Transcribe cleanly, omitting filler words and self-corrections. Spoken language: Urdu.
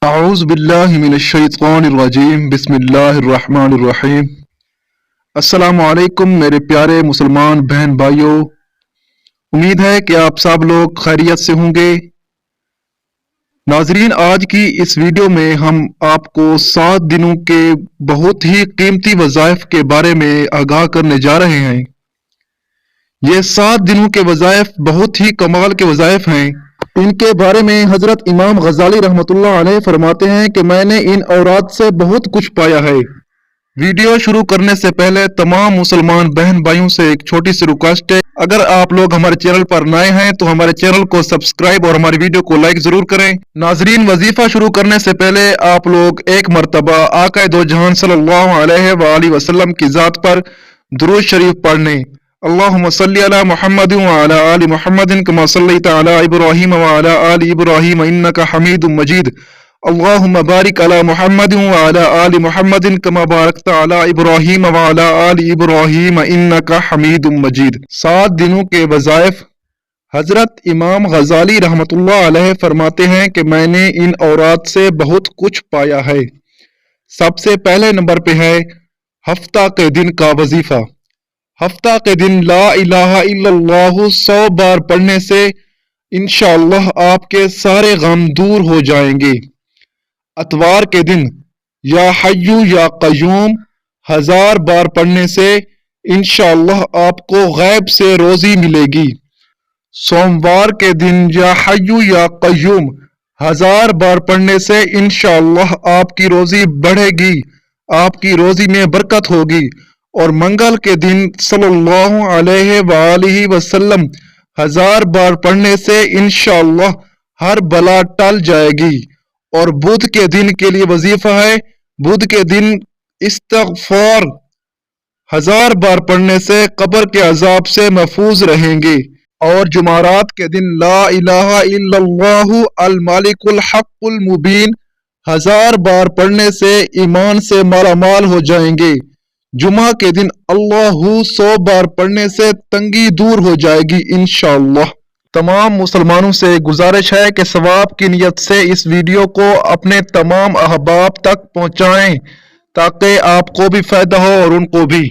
اعوذ باللہ من الشیطان الرجیم بسم اللہ الرحمن الرحیم۔ السلام علیکم میرے پیارے مسلمان بہن بھائیوں، امید ہے کہ آپ سب لوگ خیریت سے ہوں گے۔ ناظرین، آج کی اس ویڈیو میں ہم آپ کو 7 دنوں کے بہت ہی قیمتی وظائف کے بارے میں آگاہ کرنے جا رہے ہیں۔ یہ 7 دنوں کے وظائف بہت ہی کمال کے وظائف ہیں۔ ان کے بارے میں حضرت امام غزالی رحمۃ اللہ علیہ فرماتے ہیں کہ میں نے ان اورات سے بہت کچھ پایا ہے۔ ویڈیو شروع کرنے سے پہلے تمام مسلمان بہن بھائیوں سے ایک چھوٹی سی ریکویسٹ ہے، اگر آپ لوگ ہمارے چینل پر نئے ہیں تو ہمارے چینل کو سبسکرائب اور ہماری ویڈیو کو لائک ضرور کریں۔ ناظرین، وظیفہ شروع کرنے سے پہلے آپ لوگ ایک مرتبہ آقا دو جہان صلی اللہ علیہ وآلہ وسلم کی ذات پر درود شریف پڑھ لیں۔ اللہم صلی علی محمد وعلی آل محمد کما صلیت علی ابراہیم وعلی آل ابراہیم انک حمید مجید۔ اللہم بارک علی محمد وعلی آل محمد کما بارکت علی ابراہیم وعلی آل ابراہیم انک حمید مجید۔ 7 دنوں کے وظائف۔ حضرت امام غزالی رحمۃ اللہ علیہ فرماتے ہیں کہ میں نے ان اورات سے بہت کچھ پایا ہے۔ سب سے پہلے نمبر پہ ہے ہفتہ کے دن کا وظیفہ۔ ہفتہ کے دن لا الہ الا اللہ 100 بار پڑھنے سے انشاءاللہ آپ کے سارے غم دور ہو جائیں گے۔ اتوار کے دن یا حی یا قیوم 1000 بار پڑھنے سے انشاءاللہ آپ کو غیب سے روزی ملے گی۔ سوموار کے دن یا حی یا قیوم 1000 بار پڑھنے سے انشاءاللہ آپ کی روزی بڑھے گی، آپ کی روزی میں برکت ہوگی۔ اور منگل کے دن صلی اللہ علیہ وآلہ وسلم 1000 بار پڑھنے سے انشاءاللہ ہر بلا ٹل جائے گی۔ اور بدھ کے دن کے لیے وظیفہ ہے، بدھ کے دن استغفار 1000 بار پڑھنے سے قبر کے عذاب سے محفوظ رہیں گے۔ اور جمعرات کے دن لا الہ الا اللہ المالک الحق المبین 1000 بار پڑھنے سے ایمان سے مالا مال ہو جائیں گے۔ جمعہ کے دن اللہ 100 بار پڑھنے سے تنگی دور ہو جائے گی انشاءاللہ۔ تمام مسلمانوں سے گزارش ہے کہ ثواب کی نیت سے اس ویڈیو کو اپنے تمام احباب تک پہنچائیں تاکہ آپ کو بھی فائدہ ہو اور ان کو بھی۔